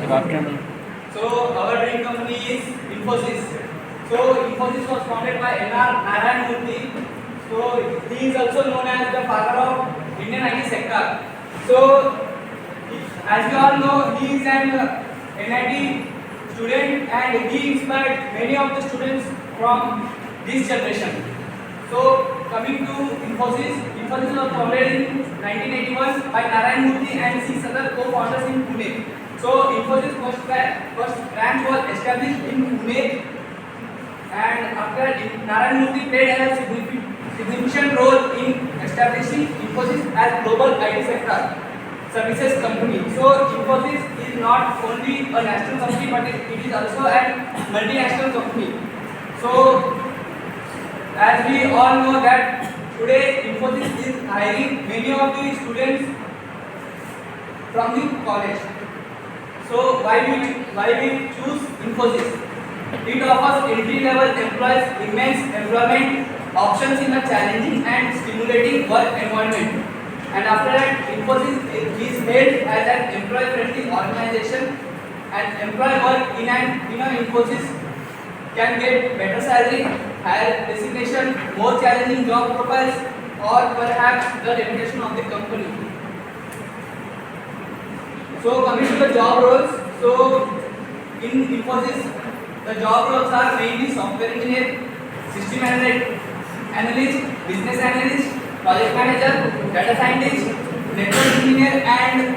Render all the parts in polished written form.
Good afternoon. So our dream company is Infosys. So Infosys was founded by N.R. Narayan Murthy. So he is also known as the father of Indian IT sector. So as you all know, he is an NIT student and he inspired many of the students from this generation. So coming to Infosys, Infosys was founded in 1981 by Narayan Murthy and 6 other co-founders in Pune. So Infosys first branch was established in Pune, and after Narayan Murthy played a significant role in establishing Infosys as global IT sector services company. So Infosys is not only a national company but it is also a multinational company. So as we all know that today Infosys is hiring many of the students from the college. So why we choose Infosys? It offers entry-level employees immense employment options in a challenging and stimulating work environment. And after that, Infosys is hailed as an employee-friendly organization, and employee work in Infosys can get better salary, higher designation, more challenging job profiles, or perhaps the reputation of the company. So coming to the job roles, so in Infosys, the job roles are mainly software engineer, system analyst, business analyst, project manager, data scientist, network engineer, and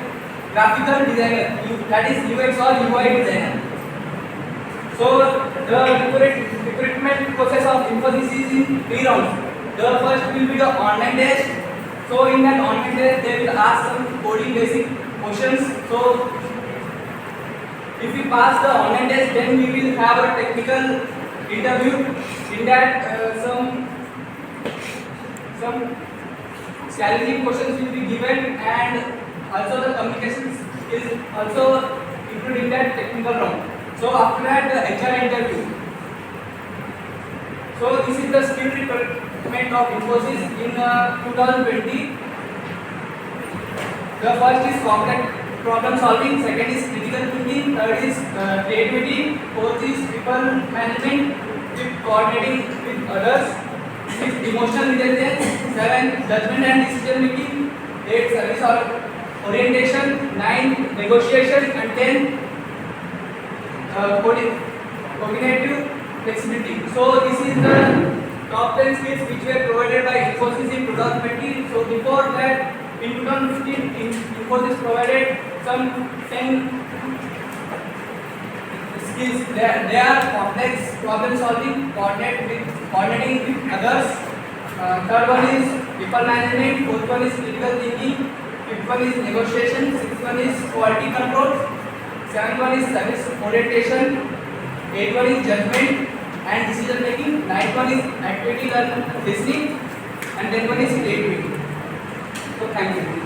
graphical designer. That is UX or UI designer. So the recruitment process of Infosys is in 3 rounds. The first will be the online test. So in that online test, they will ask some coding basic questions. So if we pass the online test, then we will have a technical interview. In that, some challenging questions will be given, and also the communication is also included in that technical round. So after that, the HR interview. So this is the skill requirement of Infosys in 2020. The first is complex problem solving, second is critical thinking, third is creativity, fourth is people management, fifth coordinating with others, sixth emotional intelligence, seventh judgment and decision making, eighth service orientation, ninth negotiation, and tenth cognitive flexibility. So this is the top 10 skills which were provided by Infosys in 2020. So before that, in 2015, Infosys provided some 10 skills. They are complex problem solving, coordinating with others. Third one is people management. Fourth one is critical thinking. Fifth one is negotiation. Sixth one is quality control. Seventh one is service orientation. Eighth one is judgment and decision making. Ninth one is activity learning, listening, and 10th one is creativity. So thank you.